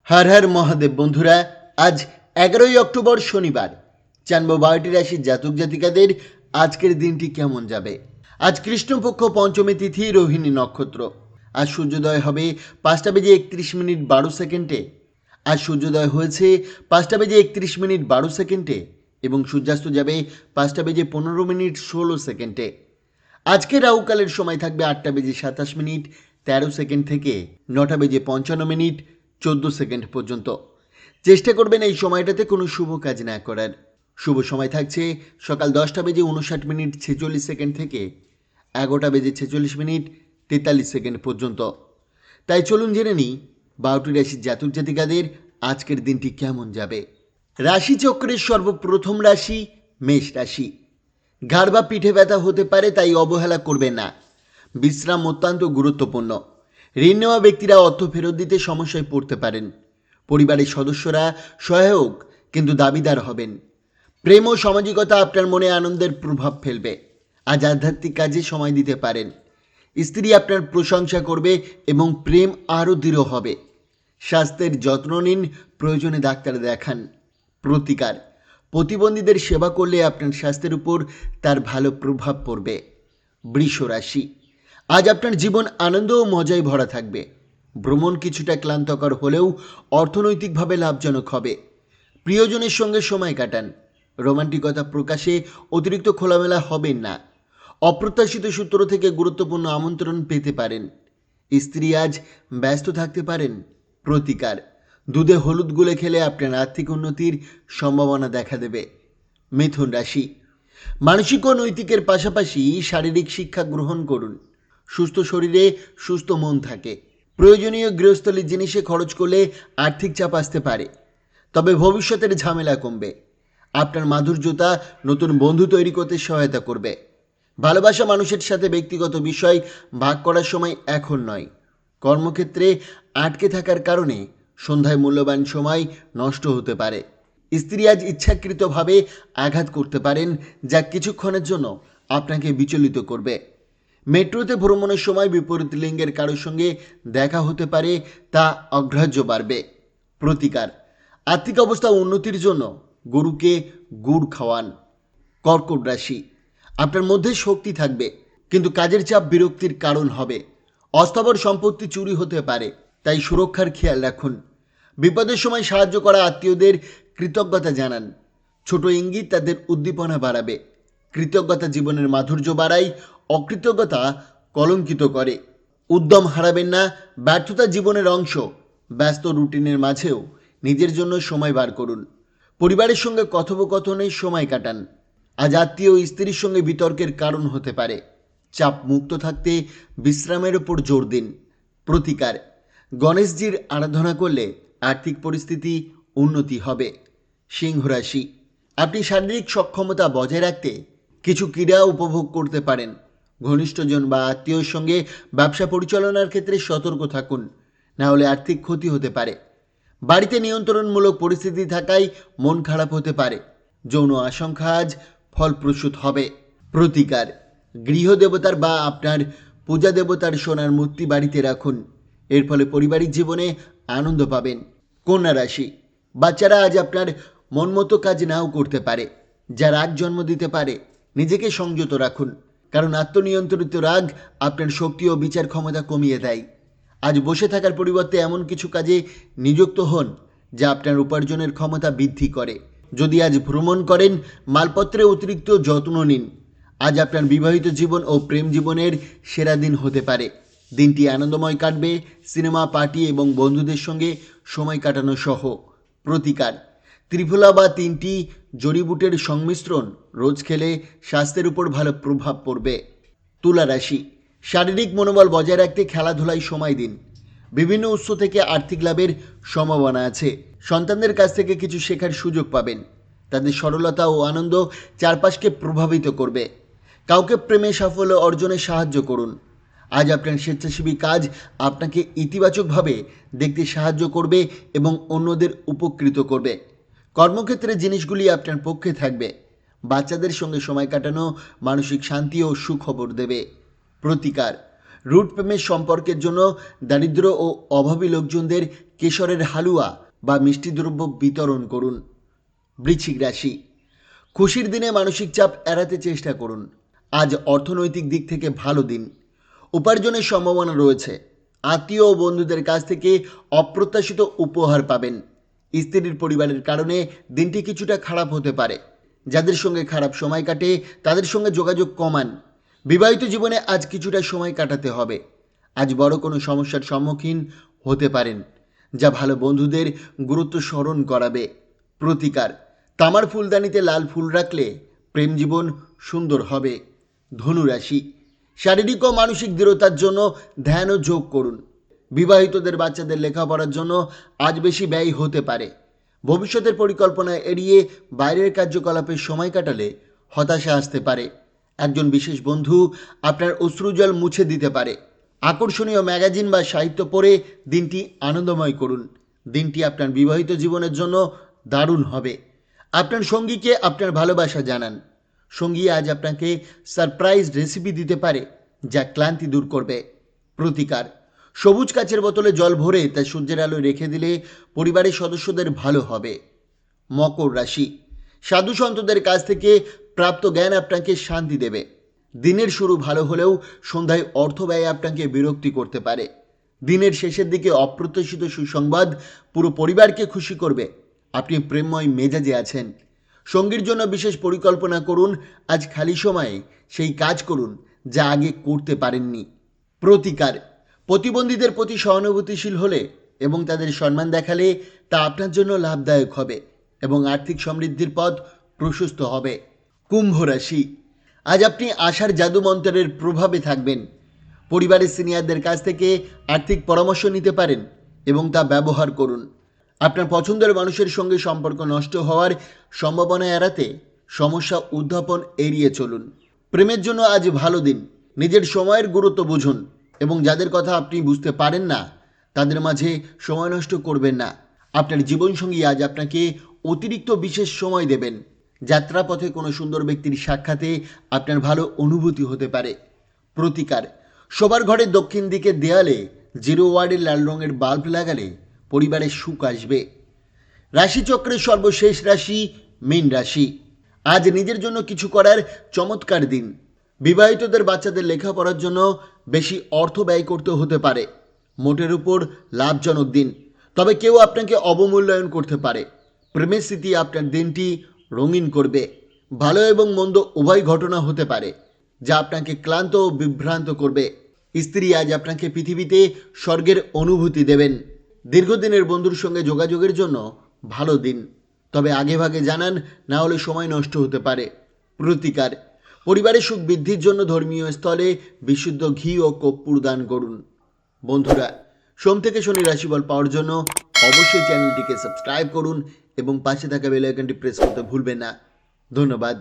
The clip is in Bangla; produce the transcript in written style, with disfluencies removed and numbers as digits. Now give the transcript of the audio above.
হর হর মহাদেব বন্ধুরা, আজ 11ই অক্টোবর শনিবার। জানবো 12টি রাশির জাতক জাতিকাদের আজকের দিনটি কেমন যাবে। আজ কৃষ্ণপক্ষ পঞ্চমী তিথি, রোহিণী নক্ষত্র। আজ সূর্যোদয় হবে 5টা বেজে 31 মিনিট 12 সেকেন্ডে। আজ সূর্যোদয় হয়েছে 5টা বেজে 31 মিনিট 12 সেকেন্ডে এবং সূর্যাস্ত যাবে 5টা বেজে 15 মিনিট 16 সেকেন্ডে। আজকে রাহুকালের সময় থাকবে 8টা বেজে 27 মিনিট 13 সেকেন্ড থেকে 9টা বেজে 55 মিনিট 14 সেকেন্ড পর্যন্ত। চেষ্টা করবেন এই সময়টাতে কোনো শুভ কাজ না করার। শুভ সময় থাকছে সকাল 10টা বেজে 59 মিনিট 46 সেকেন্ড থেকে 11টা বেজে 46 মিনিট 43 সেকেন্ড পর্যন্ত। তাই চলুন জেনে নিই 12টি রাশির জাতক জাতিকাদের আজকের দিনটি কেমন যাবে। রাশিচক্রের সর্বপ্রথম রাশি মেষ রাশি। ঘাড় বা পিঠে ব্যথা হতে পারে, তাই অবহেলা করবেন না। বিশ্রাম অত্যন্ত গুরুত্বপূর্ণ। ঋণ নেওয়া ব্যক্তিরা অর্থ ফেরত দিতে সমস্যায় পড়তে পারেন। পরিবারের সদস্যরা সহায়ক কিন্তু দাবিদার হবেন। প্রেম ও সামাজিকতা আপনার মনে আনন্দের প্রভাব ফেলবে। আজ আধ্যাত্মিক কাজে সময় দিতে পারেন। স্ত্রী আপনার প্রশংসা করবে এবং প্রেম আরও দৃঢ় হবে। স্বাস্থ্যের যত্ন নিন, প্রয়োজনে ডাক্তার দেখান। প্রতিকার: প্রতিবন্ধীদের সেবা করলে আপনার স্বাস্থ্যের উপর তার ভালো প্রভাব পড়বে। বৃষ রাশি। আজ আপনার জীবন আনন্দ ও মজায় ভরা থাকবে। ভ্রমণ কিছুটা ক্লান্তকর হলেও অর্থনৈতিকভাবে লাভজনক হবে। প্রিয়জনের সঙ্গে সময় কাটান। রোমান্টিকতা প্রকাশে অতিরিক্ত খোলামেলা হবেন না। অপ্রত্যাশিত সূত্র থেকে গুরুত্বপূর্ণ আমন্ত্রণ পেতে পারেন। স্ত্রী আজ ব্যস্ত থাকতে পারেন। প্রতিকার: দুধে হলুদ গুলে খেলে আপনার আর্থিক উন্নতির সম্ভাবনা দেখা দেবে। মিথুন রাশি। মানসিক ও নৈতিকের পাশাপাশি শারীরিক শিক্ষা গ্রহণ করুন। সুস্থ শরীরে সুস্থ মন থাকে। প্রয়োজনীয় গৃহস্থলীর জিনিসে খরচ করলে আর্থিক চাপ আসতে পারে, তবে ভবিষ্যতের ঝামেলা কমবে। আপনার মাধুর্যতা নতুন বন্ধু তৈরি করতে সহায়তা করবে। ভালোবাসা মানুষের সাথে ব্যক্তিগত বিষয় ভাগ করার সময় এখন নয়। কর্মক্ষেত্রে আটকে থাকার কারণে সন্ধ্যায় মূল্যবান সময় নষ্ট হতে পারে। স্ত্রী আজ ইচ্ছাকৃতভাবে আঘাত করতে পারেন, যা কিছুক্ষণের জন্য আপনাকে বিচলিত করবে। মেট্রোতে ভ্রমণের সময় বিপরীত লিঙ্গের কারোর সঙ্গে দেখা হতে পারে, তা অগ্রাহ্য বাড়বে। প্রতিকার: আর্থিক অবস্থা উন্নতির জন্য গরুকে গুড় খাওয়ান। কর্কট রাশি। আপনার মধ্যে শক্তি থাকবে, কিন্তু কাজের চাপ বিরক্তির কারণ হবে। অস্থাবর সম্পত্তি চুরি হতে পারে, তাই সুরক্ষার খেয়াল রাখুন। বিপদের সময় সাহায্য করা আত্মীয়দের কৃতজ্ঞতা জানান। ছোট ইঙ্গিত তাদের উদ্দীপনা বাড়াবে। কৃতজ্ঞতা জীবনের মাধুর্য বাড়ায়, অকৃতজ্ঞতা কলঙ্কিত করে। উদ্যম হারাবেন না, ব্যর্থতা জীবনের অংশ। ব্যস্ত রুটিনের মাঝেও নিজের জন্য সময় বার করুন। পরিবারের সঙ্গে কথোপকথনে সময় কাটান। আজ আত্মীয় স্ত্রীর সঙ্গে বিতর্কের কারণ হতে পারে। চাপ মুক্ত থাকতে বিশ্রামের উপর জোর দিন। প্রতিকার: গণেশজির আরাধনা করলে আর্থিক পরিস্থিতি উন্নতি হবে। সিংহ রাশি। আপনি শারীরিক সক্ষমতা বজায় রাখতে কিছু ক্রীড়া উপভোগ করতে পারেন। ঘনিষ্ঠজন বা আত্মীয়র সঙ্গে ব্যবসা পরিচালনার ক্ষেত্রে সতর্ক থাকুন, না হলে আর্থিক ক্ষতি হতে পারে। বাড়িতে নিয়ন্ত্রণমূলক পরিস্থিতি থাকায় মন খারাপ হতে পারে। যৌন আশঙ্কা আজ ফলপ্রসূ হবে। প্রতিকার: গৃহদেবতার বা আপনার পূজা দেবতার সোনার মূর্তি বাড়িতে রাখুন। এর ফলে পারিবারিক জীবনে আনন্দ পাবেন। কন্যা রাশি। বাচ্চারা আজ আপনার মন মতো কাজ নাও করতে পারে, যা রাগ জন্ম দিতে পারে। নিজেকে সংযত রাখুন, কারণ আত্মনিয়ন্ত্রিত রাগ আপনার শক্তি ও বিচার ক্ষমতা কমিয়ে দেয়। আজ বসে থাকার পরিবর্তে এমন কিছু কাজে নিযুক্ত হন যা আপনার উপার্জনের ক্ষমতা বৃদ্ধি করে। যদি আজ ভ্রমণ করেন, মালপত্রে অতিরিক্ত যত্ন নিন। আজ আপনার বিবাহিত জীবন ও প্রেম জীবনের সেরা দিন হতে পারে। দিনটি আনন্দময় কাটবে, সিনেমা, পার্টি এবং বন্ধুদের সঙ্গে সময় কাটানো সহ। প্রতিকার: ত্রিফলা বা 3টি জড়িবুটের সংমিশ্রণ রোজ খেলে স্বাস্থ্যের উপর ভালো প্রভাব পড়বে। তুলা রাশি। শারীরিক মনোবল বজায় রাখতে খেলাধুলায় সময় দিন। বিভিন্ন উৎস থেকে আর্থিক লাভের সম্ভাবনা আছে। সন্তানদের কাছ থেকে কিছু শেখার সুযোগ পাবেন। তাদের সরলতা ও আনন্দ চারপাশকে প্রভাবিত করবে। কাউকে প্রেমে সাফল্য অর্জনে সাহায্য করুন। আজ আপনার স্বেচ্ছাসেবী কাজ আপনাকে ইতিবাচকভাবে দেখতে সাহায্য করবে এবং অন্যদের উপকৃত করবে। কর্মক্ষেত্রে জিনিসগুলি আপনার পক্ষে থাকবে। বাচ্চাদের সঙ্গে সময় কাটানো মানসিক শান্তি ও সুখবর দেবে। প্রতিকার: রুট প্রেমের সম্পর্কের জন্য দারিদ্র ও অভাবী লোকজনদের কেশরের হালুয়া বা মিষ্টি দ্রব্য বিতরণ করুন। বৃশ্চিক রাশি, খুশির দিনে মানসিক চাপ এড়াতে চেষ্টা করুন। আজ অর্থনৈতিক দিক থেকে ভালো দিন, উপার্জনের সম্ভাবনা রয়েছে। আত্মীয় ও বন্ধুদের কাছ থেকে অপ্রত্যাশিত উপহার পাবেন। স্ত্রীর পরিবারের কারণে দিনটি কিছুটা খারাপ হতে পারে। যাদের সঙ্গে খারাপ সময় কাটে তাদের সঙ্গে যোগাযোগ কমান। বিবাহিত জীবনে আজ কিছুটা সময় কাটাতে হবে। আজ বড় কোনো সমস্যার সম্মুখীন হতে পারেন, যা ভালো বন্ধুদের গুরুত্ব স্মরণ করাবে। প্রতিকার, তামার ফুলদানিতে লাল ফুল রাখলে প্রেম জীবন সুন্দর হবে। ধনুরাশি, শারীরিক ও মানসিক দৃঢ়তার জন্য ধ্যান ও যোগ করুন। বিবাহিতদের বাচ্চাদের লেখাপড়ার জন্য আজ বেশি ব্যয় হতে পারে। ভবিষ্যতের পরিকল্পনা এড়িয়ে বাইরের কার্যকলাপে সময় কাটালে হতাশা আসতে পারে। একজন বিশেষ বন্ধু আপনার অশ্রুজল মুছে দিতে পারে। আকর্ষণীয় ম্যাগাজিন বা সাহিত্য পড়ে দিনটি আনন্দময় করুন। দিনটি আপনার বিবাহিত জীবনের জন্য দারুণ হবে। আপনার সঙ্গীকে আপনার ভালোবাসা জানান। সঙ্গী আজ আপনাকে সারপ্রাইজ রেসিপি দিতে পারে, যা ক্লান্তি দূর করবে। প্রতিকার, সবুজ কাচের বোতলে জল ভরে তা সূর্যের আলোয় রেখে দিলে পরিবারের সদস্যদের ভালো হবে। মকর রাশি, সাধু সন্তদের কাছ থেকে প্রাপ্ত জ্ঞান আপনাকে শান্তি দেবে। দিনের শুরু ভালো হলেও সন্ধ্যায় অর্থ ব্যয় আপনাকে বিরক্তি করতে পারে। দিনের শেষের দিকে অপ্রত্যাশিত সুসংবাদ পুরো পরিবারকে খুশি করবে। আপনি প্রেমময় মেজাজে আছেন। সঙ্গীর জন্য বিশেষ পরিকল্পনা করুন। আজ খালি সময়ে সেই কাজ করুন যা আগে করতে পারেননি। প্রতিকার, প্রতিবন্ধীদের প্রতি সহানুভূতিশীল হলে এবং তাদের সম্মান দেখালে তা আপনার জন্য লাভদায়ক হবে এবং আর্থিক সমৃদ্ধির পথ প্রশস্ত হবে। কুম্ভ রাশি, আজ আপনি আশার জাদুমন্ত্রের প্রভাবে থাকবেন। পরিবারের সিনিয়রদের কাছ থেকে আর্থিক পরামর্শ নিতে পারেন এবং তা ব্যবহার করুন। আপনার পছন্দের মানুষের সঙ্গে সম্পর্ক নষ্ট হওয়ার সম্ভাবনা এড়াতে সমস্যা উদ্যাপন এড়িয়ে চলুন। প্রেমের জন্য আজ ভালো দিন। নিজের সময়ের গুরুত্ব বুঝুন এবং যাদের কথা আপনি বুঝতে পারেন না তাদের মাঝে সময় নষ্ট করবেন না। আপনার জীবনসঙ্গী আজ আপনাকে অতিরিক্ত বিশেষ সময় দেবেন। যাত্রাপথে কোনো সুন্দর ব্যক্তির সাক্ষাতে আপনার ভালো অনুভূতি হতে পারে। প্রতিকার, শোবার ঘরের দক্ষিণ দিকের দেয়ালে 0 ওয়ার্ডের লাল রঙের বাল্ব লাগালে পরিবারের সুখ আসবে। রাশিচক্রের সর্বশেষ রাশি মীন রাশি, আজ নিজের জন্য কিছু করার চমৎকার দিন। বিবাহিতদের বাচ্চাদের লেখাপড়ার জন্য বেশি অর্থ ব্যয় করতে হতে পারে। মোটের উপর লাভজনক দিন, তবে কেউ আপনাকে অবমূল্যায়ন করতে পারে। প্রেমের স্মৃতি আপনার দিনটি রঙিন করবে। ভালো এবং মন্দ উভয় ঘটনা হতে পারে যা আপনাকে ক্লান্ত ও বিভ্রান্ত করবে। স্ত্রী আজ আপনাকে পৃথিবীতে স্বর্গের অনুভূতি দেবেন। দীর্ঘদিনের বন্ধুর সঙ্গে যোগাযোগের জন্য ভালো দিন, তবে আগেভাগে জানান, না হলে সময় নষ্ট হতে পারে। প্রতিকার, পরিবারের সুখ বৃদ্ধির জন্য ধর্মীয় স্থলে বিশুদ্ধ ঘি ও কর্পূর দান করুন। বন্ধুরা, সোম থেকে শনি রাশিফল পাওয়ার জন্য অবশ্যই চ্যানেলটিকে সাবস্ক্রাইব করুন এবং পাশে থাকা বেল আইকনটি প্রেস করতে ভুলবেন না। ধন্যবাদ।